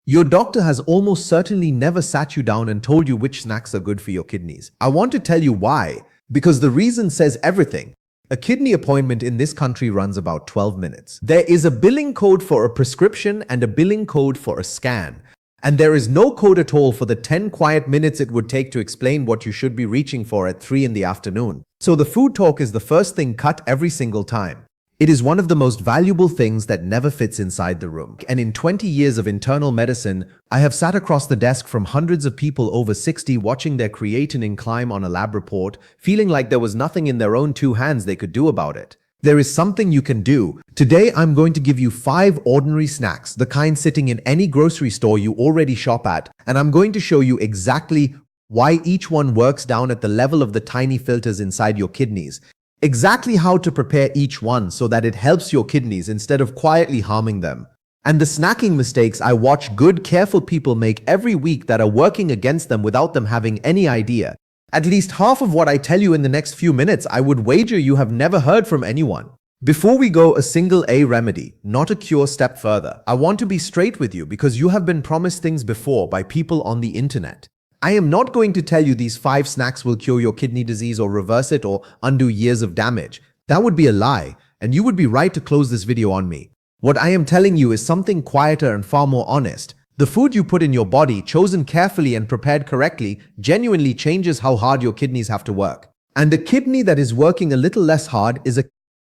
Your doctor has almost certainly never sat you down and told you which snacks are good for your kidneys. I want to tell you why, because the reason says everything. A kidney appointment in this country runs about 12 minutes. There is a billing code for a prescription and a billing code for a scan. And there is no code at all for the 10 quiet minutes it would take to explain what you should be reaching for at 3 in the afternoon. So the food talk is the first thing cut every single time. It is one of the most valuable things that never fits inside the room. And in 20 years of internal medicine, I have sat across the desk from hundreds of people over 60 watching their creatinine climb on a lab report, feeling like there was nothing in their own two hands they could do about it. There is something you can do. Today, I'm going to give you 5 ordinary snacks, the kind sitting in any grocery store you already shop at, and I'm going to show you exactly why each one works down at the level of the tiny filters inside your kidneys. Exactly how to prepare each one so that it helps your kidneys instead of quietly harming them. And the snacking mistakes I watch good, careful people make every week that are working against them without them having any idea. At least half of what I tell you in the next few minutes, I would wager you have never heard from anyone. Before we go a single A remedy, not a cure step further, I want to be straight with you because you have been promised things before by people on the internet. I am not going to tell you these 5 snacks will cure your kidney disease or reverse it or undo years of damage. That would be a lie, and you would be right to close this video on me. What I am telling you is something quieter and far more honest. The food you put in your body, chosen carefully and prepared correctly, genuinely changes how hard your kidneys have to work. And a kidney that is working a little less hard is a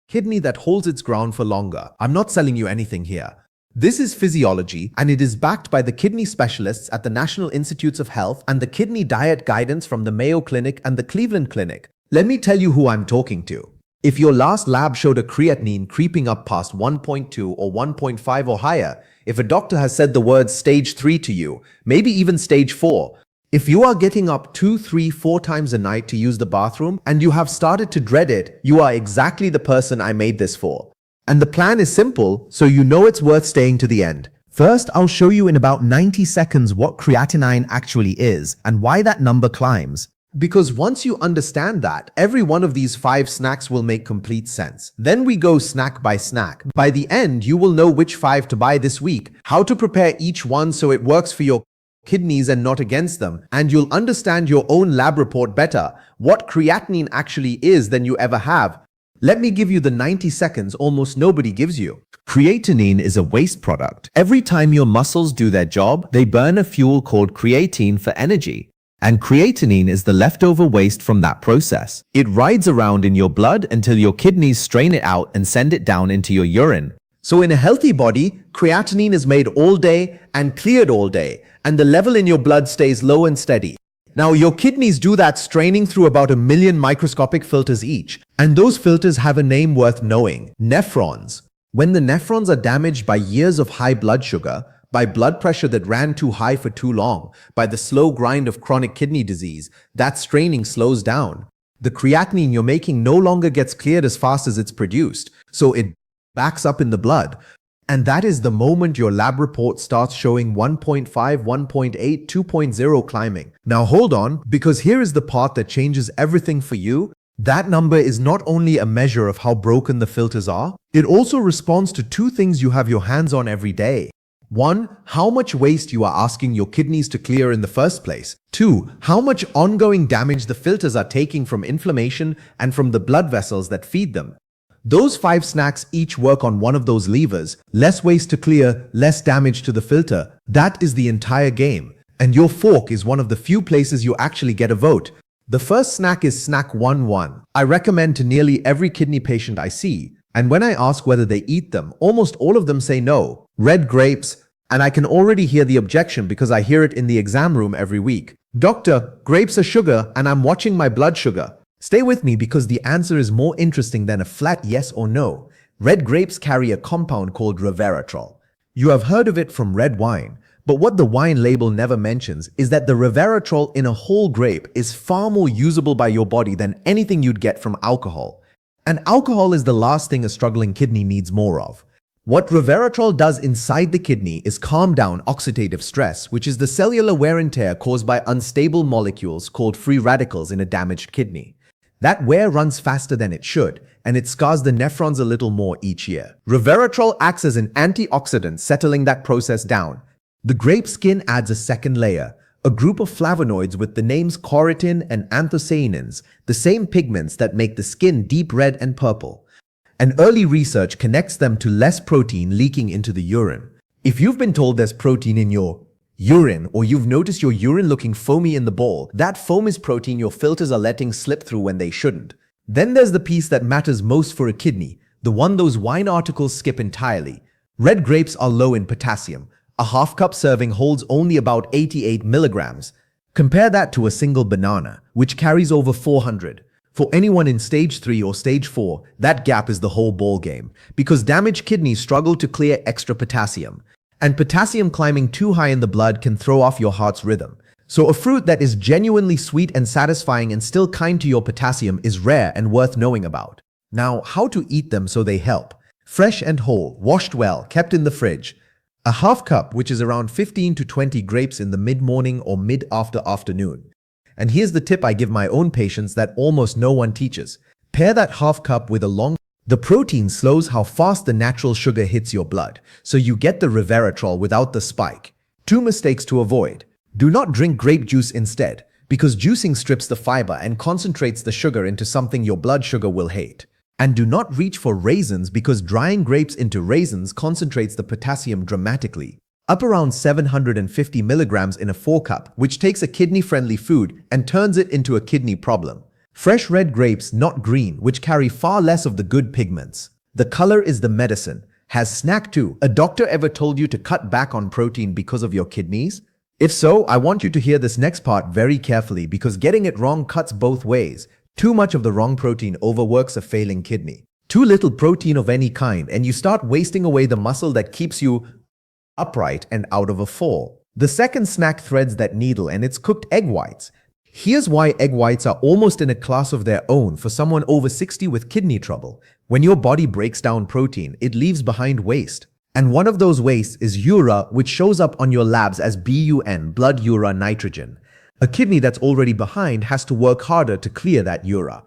kidney that holds its ground for longer. I'm not selling you anything here. This is physiology, and it is backed by the kidney specialists at the National Institutes of Health and the kidney diet guidance from the Mayo Clinic and the Cleveland Clinic. Let me tell you who I'm talking to. If your last lab showed a creatinine creeping up past 1.2 or 1.5 or higher, if a doctor has said the word stage 3 to you, maybe even stage 4, if you are getting up 2, 3, 4 times a night to use the bathroom and you have started to dread it, you are exactly the person I made this for. And the plan is simple, so you know it's worth staying to the end. First, I'll show you in about 90 seconds what creatinine actually is and why that number climbs. Because once you understand that, every one of these 5 snacks will make complete sense. Then we go snack by snack. By the end, you will know which 5 to buy this week, how to prepare each one so it works for your kidneys and not against them, and you'll understand your own lab report better, what creatinine actually is than you ever have. Let me give you the 90 seconds almost nobody gives you. Creatinine is a waste product. Every time your muscles do their job, they burn a fuel called creatine for energy. And creatinine is the leftover waste from that process. It rides around in your blood until your kidneys strain it out and send it down into your urine. So in a healthy body, creatinine is made all day and cleared all day, and the level in your blood stays low and steady. Now, your kidneys do that straining through about 1 million microscopic filters each, and those filters have a name worth knowing: nephrons. When the nephrons are damaged by years of high blood sugar, by blood pressure that ran too high for too long, by the slow grind of chronic kidney disease, that straining slows down. The creatinine you're making no longer gets cleared as fast as it's produced, so it backs up in the blood. And that is the moment your lab report starts showing 1.5, 1.8, 2.0 climbing. Now hold on, because here is the part that changes everything for you. That number is not only a measure of how broken the filters are, it also responds to 2 things you have your hands on every day. 1, how much waste you are asking your kidneys to clear in the first place. 2, how much ongoing damage the filters are taking from inflammation and from the blood vessels that feed them. Those 5 snacks each work on one of those levers: less waste to clear, less damage to the filter. That is the entire game. And your fork is one of the few places you actually get a vote. The first snack is snack 1-1. I recommend to nearly every kidney patient I see, and when I ask whether they eat them, almost all of them say no. Red grapes, and I can already hear the objection because I hear it in the exam room every week. Doctor, grapes are sugar and I'm watching my blood sugar. Stay with me because the answer is more interesting than a flat yes or no. Red grapes carry a compound called resveratrol. You have heard of it from red wine, but what the wine label never mentions is that the resveratrol in a whole grape is far more usable by your body than anything you'd get from alcohol. And alcohol is the last thing a struggling kidney needs more of. What resveratrol does inside the kidney is calm down oxidative stress, which is the cellular wear and tear caused by unstable molecules called free radicals in a damaged kidney. That wear runs faster than it should, and it scars the nephrons a little more each year. Resveratrol acts as an antioxidant, settling that process down. The grape skin adds a second layer, a group of flavonoids with the names creatinine and anthocyanins, the same pigments that make the skin deep red and purple. And early research connects them to less protein leaking into the urine. If you've been told there's protein in your urine, or you've noticed your urine looking foamy in the bowl, that foam is protein your filters are letting slip through when they shouldn't. Then there's the piece that matters most for a kidney, the one those wine articles skip entirely. Red grapes are low in potassium. A half-cup serving holds only about 88 milligrams. Compare that to a single banana, which carries over 400. For anyone in stage 3 or stage 4, that gap is the whole ball game, because damaged kidneys struggle to clear extra potassium. And potassium climbing too high in the blood can throw off your heart's rhythm. So a fruit that is genuinely sweet and satisfying and still kind to your potassium is rare and worth knowing about. Now, how to eat them so they help? Fresh and whole, washed well, kept in the fridge. A half cup, which is around 15 to 20 grapes in the mid-morning or mid-afternoon. And here's the tip I give my own patients that almost no one teaches. Pair that half cup with a long. The protein slows how fast the natural sugar hits your blood, so you get the resveratrol without the spike. 2 mistakes to avoid. Do not drink grape juice instead, because juicing strips the fiber and concentrates the sugar into something your blood sugar will hate. And do not reach for raisins, because drying grapes into raisins concentrates the potassium dramatically, up around 750 milligrams in a 4-cup, which takes a kidney-friendly food and turns it into a kidney problem. Fresh red grapes, not green, which carry far less of the good pigments. The color is the medicine. Has snack too. A doctor ever told you to cut back on protein because of your kidneys? If so, I want you to hear this next part very carefully, because getting it wrong cuts both ways. Too much of the wrong protein overworks a failing kidney. Too little protein of any kind, and you start wasting away the muscle that keeps you upright and out of a fall. The second snack threads that needle, and it's cooked egg whites. Here's why egg whites are almost in a class of their own for someone over 60 with kidney trouble. When your body breaks down protein, it leaves behind waste. And one of those wastes is urea, which shows up on your labs as BUN, blood urea nitrogen. A kidney that's already behind has to work harder to clear that urea.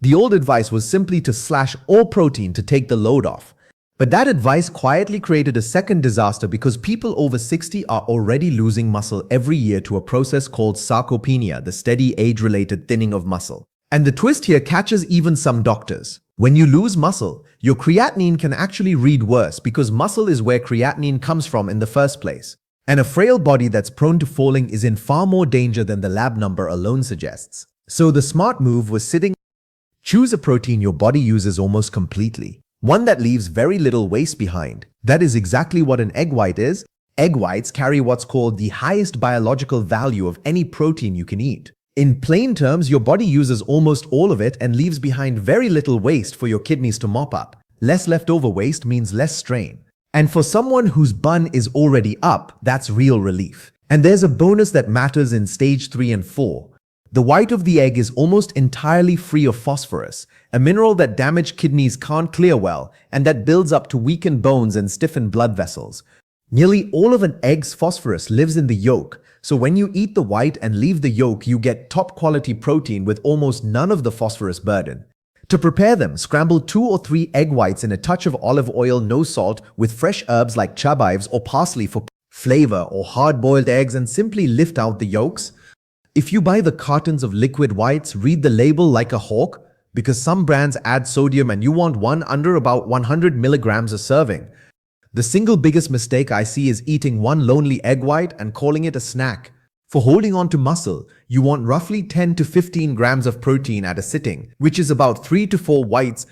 The old advice was simply to slash all protein to take the load off. But that advice quietly created a second disaster, because people over 60 are already losing muscle every year to a process called sarcopenia, the steady age-related thinning of muscle. And the twist here catches even some doctors. When you lose muscle, your creatinine can actually read worse, because muscle is where creatinine comes from in the first place. And a frail body that's prone to falling is in far more danger than the lab number alone suggests. So the smart move was choose a protein your body uses almost completely. One that leaves very little waste behind. That is exactly what an egg white is. Egg whites carry what's called the highest biological value of any protein you can eat. In plain terms, your body uses almost all of it and leaves behind very little waste for your kidneys to mop up. Less leftover waste means less strain. And for someone whose bun is already up, that's real relief. And there's a bonus that matters in stage 3 and 4. The white of the egg is almost entirely free of phosphorus, a mineral that damaged kidneys can't clear well and that builds up to weaken bones and stiffen blood vessels. Nearly all of an egg's phosphorus lives in the yolk, so when you eat the white and leave the yolk, you get top-quality protein with almost none of the phosphorus burden. To prepare them, scramble 2 or 3 egg whites in a touch of olive oil, no salt, with fresh herbs like chives or parsley for flavor, or hard-boiled eggs, and simply lift out the yolks. If you buy the cartons of liquid whites, read the label like a hawk, because some brands add sodium and you want one under about 100 milligrams a serving. The single biggest mistake I see is eating one lonely egg white and calling it a snack. For holding on to muscle, you want roughly 10 to 15 grams of protein at a sitting, which is about 3 to 4 whites.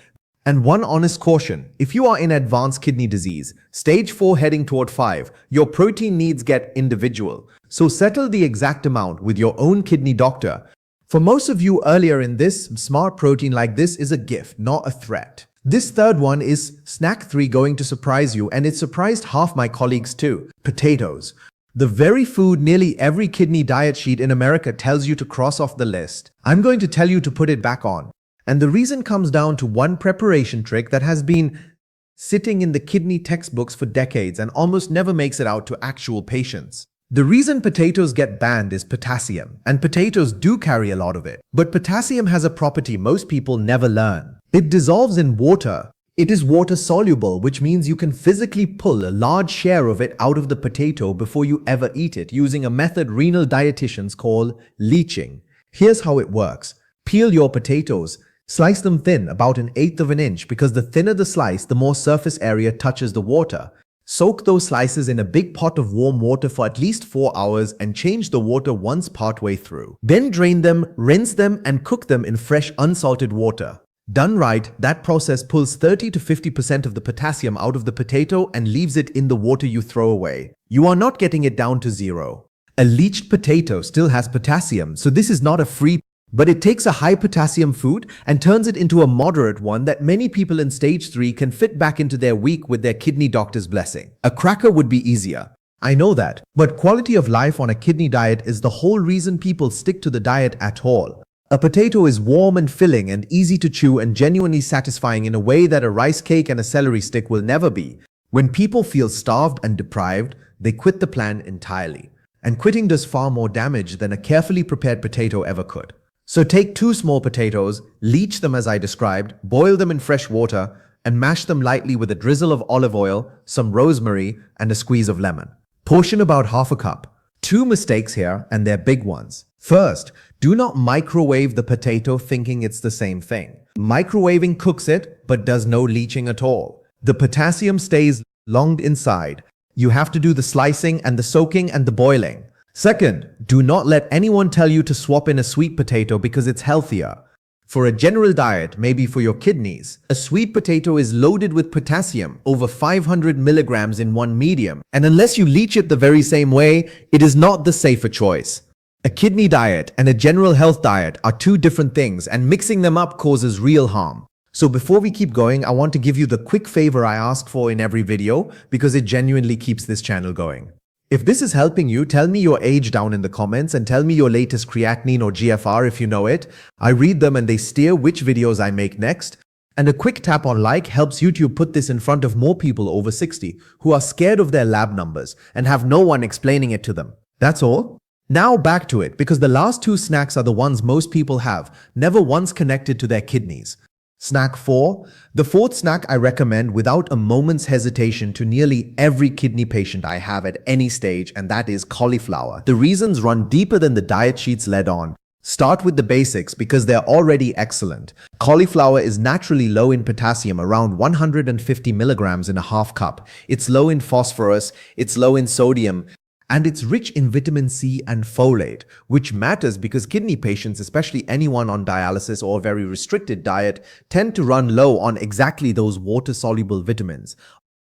And one honest caution, if you are in advanced kidney disease, stage 4 heading toward 5, your protein needs get individual. So settle the exact amount with your own kidney doctor. For most of you earlier in this, smart protein like this is a gift, not a threat. This third one is snack 3, going to surprise you, and it surprised half my colleagues too. Potatoes. The very food nearly every kidney diet sheet in America tells you to cross off the list. I'm going to tell you to put it back on. And the reason comes down to one preparation trick that has been sitting in the kidney textbooks for decades and almost never makes it out to actual patients. The reason potatoes get banned is potassium, and potatoes do carry a lot of it. But potassium has a property most people never learn. It dissolves in water, It is water soluble, which means you can physically pull a large share of it out of the potato before you ever eat it using a method renal dietitians call leaching. Here's how it works. Peel your potatoes. Slice them thin, about 1/8 of an inch, because the thinner the slice, the more surface area touches the water. Soak those slices in a big pot of warm water for at least 4 hours and change the water once partway through. Then drain them, rinse them, and cook them in fresh unsalted water. Done right, that process pulls 30 to 50% of the potassium out of the potato and leaves it in the water you throw away. You are not getting it down to zero. A leached potato still has potassium, so this is not a free, but it takes a high potassium food and turns it into a moderate one that many people in stage 3 can fit back into their week with their kidney doctor's blessing. A cracker would be easier. I know that, but quality of life on a kidney diet is the whole reason people stick to the diet at all. A potato is warm and filling and easy to chew and genuinely satisfying in a way that a rice cake and a celery stick will never be. When people feel starved and deprived, they quit the plan entirely. And quitting does far more damage than a carefully prepared potato ever could. So take 2 small potatoes, leach them as I described, boil them in fresh water, and mash them lightly with a drizzle of olive oil, some rosemary, and a squeeze of lemon. Portion about 1/2 cup. 2 mistakes here, and they're big ones. First, do not microwave the potato thinking it's the same thing. Microwaving cooks it, but does no leaching at all. The potassium stays longed inside. You have to do the slicing and the soaking and the boiling. Second, do not let anyone tell you to swap in a sweet potato because it's healthier. For a general diet, maybe for your kidneys, a sweet potato is loaded with potassium, over 500 milligrams in one medium, and unless you leach it the very same way, it is not the safer choice. A kidney diet and a general health diet are 2 different things, and mixing them up causes real harm. So before we keep going, I want to give you the quick favor I ask for in every video because it genuinely keeps this channel going. If this is helping you, tell me your age down in the comments and tell me your latest creatinine or GFR if you know it. I read them and they steer which videos I make next. And a quick tap on like helps YouTube put this in front of more people over 60 who are scared of their lab numbers and have no one explaining it to them. That's all. Now back to it, because the last 2 snacks are the ones most people have, never once connected to their kidneys. Snack 4. The 4th snack I recommend without a moment's hesitation to nearly every kidney patient I have at any stage, and that is cauliflower. The reasons run deeper than the diet sheets led on. Start with the basics because they're already excellent. Cauliflower is naturally low in potassium, around 150 milligrams in a 1/2 cup. It's low in phosphorus, it's low in sodium, and it's rich in vitamin C and folate, which matters because kidney patients, especially anyone on dialysis or a very restricted diet, tend to run low on exactly those water-soluble vitamins.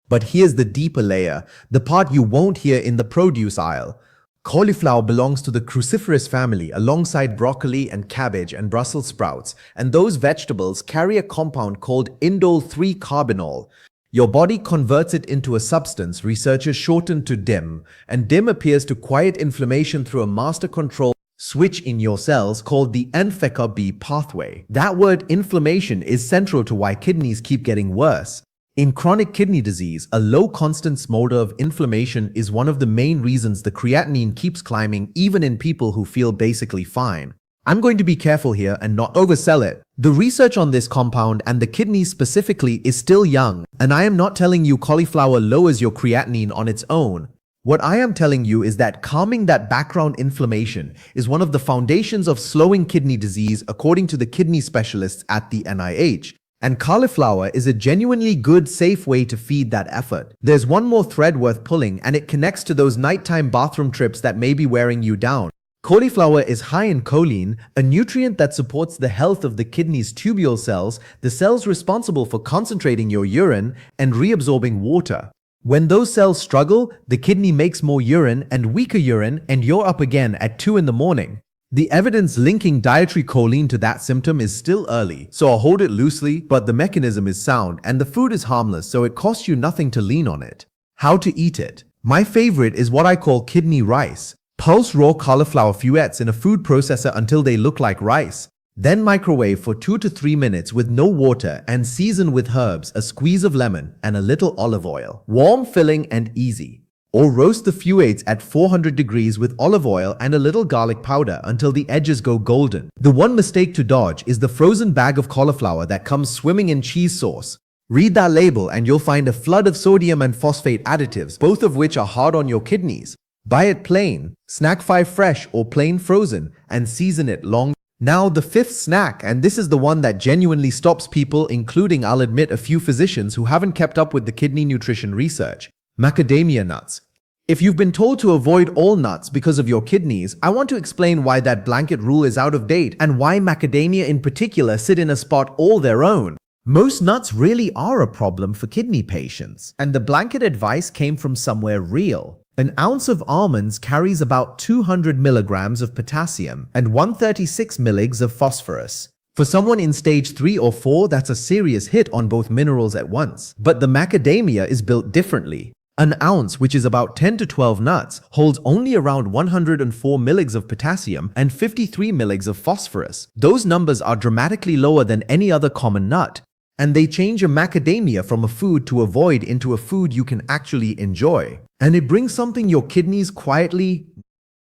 But here's the deeper layer, the part you won't hear in the produce aisle. Cauliflower belongs to the cruciferous family alongside broccoli and cabbage and Brussels sprouts, and those vegetables carry a compound called indole 3-carbinol. Your body converts it into a substance researchers shorten to DIM, and DIM appears to quiet inflammation through a master control switch in your cells called the NFECA-B pathway. That word inflammation is central to why kidneys keep getting worse. In chronic kidney disease, a low constant smolder of inflammation is one of the main reasons the creatinine keeps climbing even in people who feel basically fine. I'm going to be careful here and not oversell it. The research on this compound and the kidneys specifically is still young, and I am not telling you cauliflower lowers your creatinine on its own. What I am telling you is that calming that background inflammation is one of the foundations of slowing kidney disease according to the kidney specialists at the NIH. And cauliflower is a genuinely good, safe way to feed that effort. There's one more thread worth pulling, and it connects to those nighttime bathroom trips that may be wearing you down. Cauliflower is high in choline, a nutrient that supports the health of the kidney's tubule cells, the cells responsible for concentrating your urine and reabsorbing water. When those cells struggle, the kidney makes more urine and weaker urine, and you're up again at 2 in the morning. The evidence linking dietary choline to that symptom is still early, so I'll hold it loosely, but the mechanism is sound and the food is harmless, so it costs you nothing to lean on it. How to eat it? My favorite is what I call kidney rice. Pulse raw cauliflower feuillettes in a food processor until they look like rice. Then microwave for 2 to 3 minutes with no water and season with herbs, a squeeze of lemon, and a little olive oil. Warm, filling, and easy. Or roast the feuillettes at 400 degrees with olive oil and a little garlic powder until the edges go golden. The one mistake to dodge is the frozen bag of cauliflower that comes swimming in cheese sauce. Read that label and you'll find a flood of sodium and phosphate additives, both of which are hard on your kidneys. Buy it plain, snack 5 fresh or plain frozen, and season it long. Now the fifth snack, and this is the one that genuinely stops people, including, I'll admit, a few physicians who haven't kept up with the kidney nutrition research. Macadamia nuts. If you've been told to avoid all nuts because of your kidneys, I want to explain why that blanket rule is out of date and why macadamia in particular sit in a spot all their own. Most nuts really are a problem for kidney patients, and the blanket advice came from somewhere real. An ounce of almonds carries about 200 milligrams of potassium and 136 milligrams of phosphorus. For someone in stage 3 or 4, that's a serious hit on both minerals at once. But the macadamia is built differently. An ounce, which is about 10 to 12 nuts, holds only around 104 milligrams of potassium and 53 milligrams of phosphorus. Those numbers are dramatically lower than any other common nut. And they change a macadamia from a food to avoid into a food you can actually enjoy. And it brings something your kidneys quietly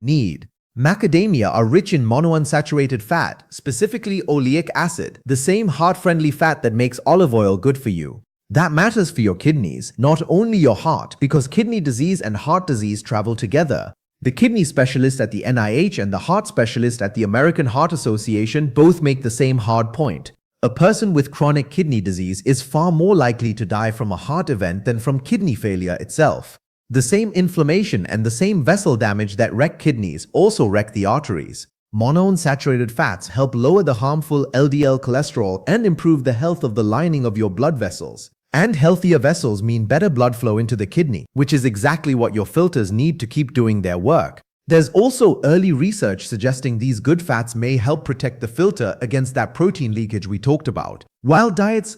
need. Macadamia are rich in monounsaturated fat, specifically oleic acid, the same heart-friendly fat that makes olive oil good for you. That matters for your kidneys, not only your heart, because kidney disease and heart disease travel together. The kidney specialist at the NIH and the heart specialist at the American Heart Association both make the same hard point. A person with chronic kidney disease is far more likely to die from a heart event than from kidney failure itself. The same inflammation and the same vessel damage that wreck kidneys also wreck the arteries. Monounsaturated fats help lower the harmful LDL cholesterol and improve the health of the lining of your blood vessels. And healthier vessels mean better blood flow into the kidney, which is exactly what your filters need to keep doing their work. There's also early research suggesting these good fats may help protect the filter against that protein leakage we talked about, while diets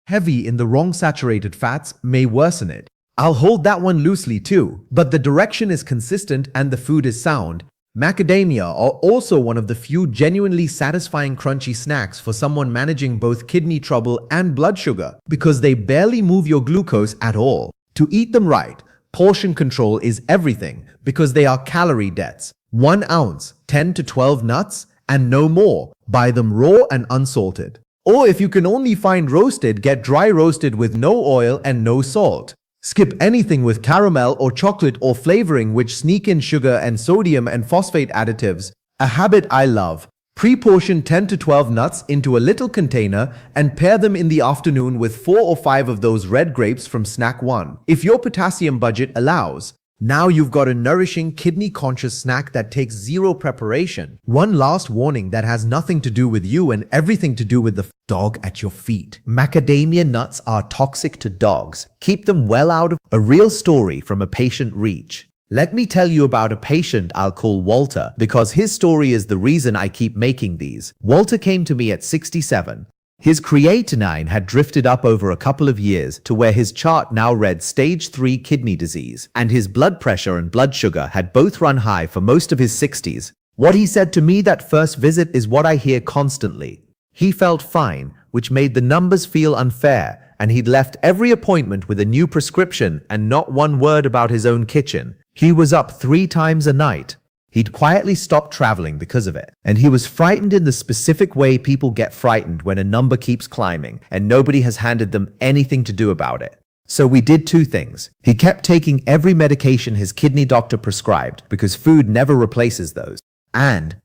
heavy in the wrong saturated fats may worsen it. I'll hold that one loosely too, but the direction is consistent and the food is sound. Macadamia are also one of the few genuinely satisfying crunchy snacks for someone managing both kidney trouble and blood sugar, because they barely move your glucose at all. To eat them right, portion control is everything, because they are calorie debts. 1 ounce, 10 to 12 nuts, and no more. Buy them raw and unsalted. Or if you can only find roasted, get dry roasted with no oil and no salt. Skip anything with caramel or chocolate or flavoring which sneak in sugar and sodium and phosphate additives. A habit I love. Pre-portion 10 to 12 nuts into a little container and pair them in the afternoon with 4 or 5 of those red grapes from Snack 1, if your potassium budget allows. Now you've got a nourishing, kidney-conscious snack that takes zero preparation. One last warning that has nothing to do with you and everything to do with the dog at your feet. Macadamia nuts are toxic to dogs. Keep them well out of. A real story from a patient reach. Let me tell you about a patient I'll call Walter, because his story is the reason I keep making these. Walter came to me at 67. His creatinine had drifted up over a couple of years to where his chart now read stage 3 kidney disease, and his blood pressure and blood sugar had both run high for most of his 60s. What he said to me that first visit is what I hear constantly. He felt fine, which made the numbers feel unfair, and he'd left every appointment with a new prescription and not one word about his own kitchen. He was up 3 times a night. He'd quietly stopped traveling because of it, and he was frightened in the specific way people get frightened when a number keeps climbing and nobody has handed them anything to do about it. So we did 2 things. He kept taking every medication his kidney doctor prescribed because food never replaces those. And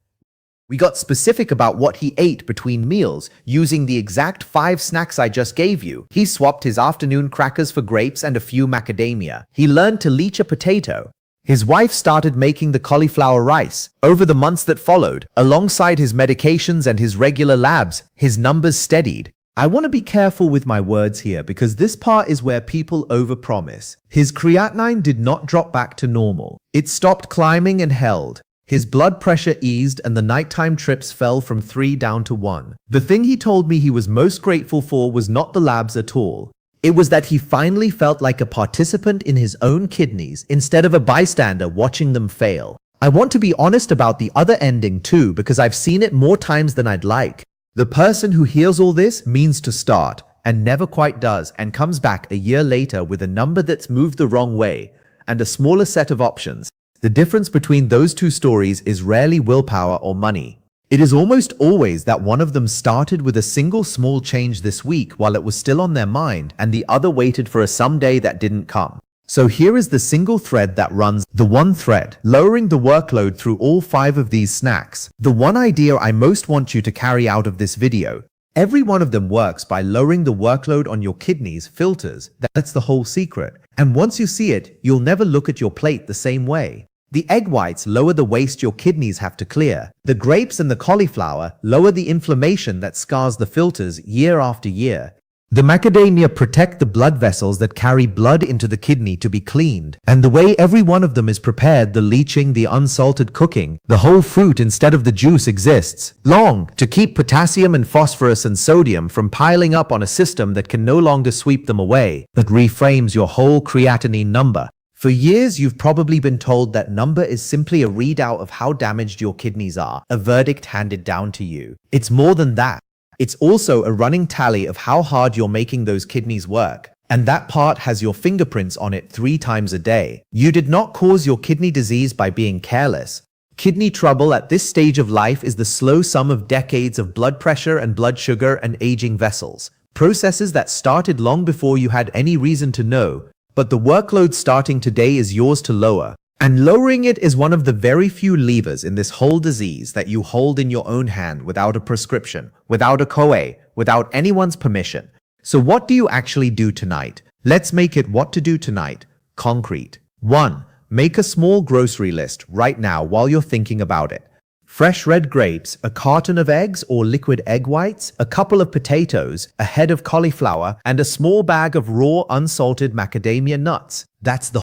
we got specific about what he ate between meals using the exact 5 snacks I just gave you. He swapped his afternoon crackers for grapes and a few macadamia. He learned to leach a potato. His wife started making the cauliflower rice. Over the months that followed, alongside his medications and his regular labs, his numbers steadied. I want to be careful with my words here because this part is where people overpromise. His creatinine did not drop back to normal. It stopped climbing and held. His blood pressure eased and the nighttime trips fell from 3 down to 1. The thing he told me he was most grateful for was not the labs at all. It was that he finally felt like a participant in his own kidneys instead of a bystander watching them fail. I want to be honest about the other ending too because I've seen it more times than I'd like. The person who hears all this means to start and never quite does and comes back a year later with a number that's moved the wrong way and a smaller set of options. The difference between those 2 stories is rarely willpower or money. It is almost always that one of them started with a single small change this week while it was still on their mind, and the other waited for a someday that didn't come. So here is the single thread that runs the one thread, lowering the workload through all 5 of these snacks. The one idea I most want you to carry out of this video. Every one of them works by lowering the workload on your kidneys' filters. That's the whole secret. And once you see it, you'll never look at your plate the same way. The egg whites lower the waste your kidneys have to clear. The grapes and the cauliflower lower the inflammation that scars the filters year after year. The macadamia protect the blood vessels that carry blood into the kidney to be cleaned. And the way every one of them is prepared, the leaching, the unsalted cooking, the whole fruit instead of the juice exists long to keep potassium and phosphorus and sodium from piling up on a system that can no longer sweep them away, that reframes your whole creatinine number. For years, you've probably been told that number is simply a readout of how damaged your kidneys are, a verdict handed down to you. It's more than that. It's also a running tally of how hard you're making those kidneys work. And that part has your fingerprints on it 3 times a day. You did not cause your kidney disease by being careless. Kidney trouble at this stage of life is the slow sum of decades of blood pressure and blood sugar and aging vessels. Processes that started long before you had any reason to know. But the workload starting today is yours to lower. And lowering it is one of the very few levers in this whole disease that you hold in your own hand without a prescription, without a COA, without anyone's permission. So what do you actually do tonight? Let's make it what to do tonight. Concrete. 1. Make a small grocery list right now while you're thinking about it. Fresh red grapes, a carton of eggs or liquid egg whites, a couple of potatoes, a head of cauliflower, and a small bag of raw unsalted macadamia nuts. That's the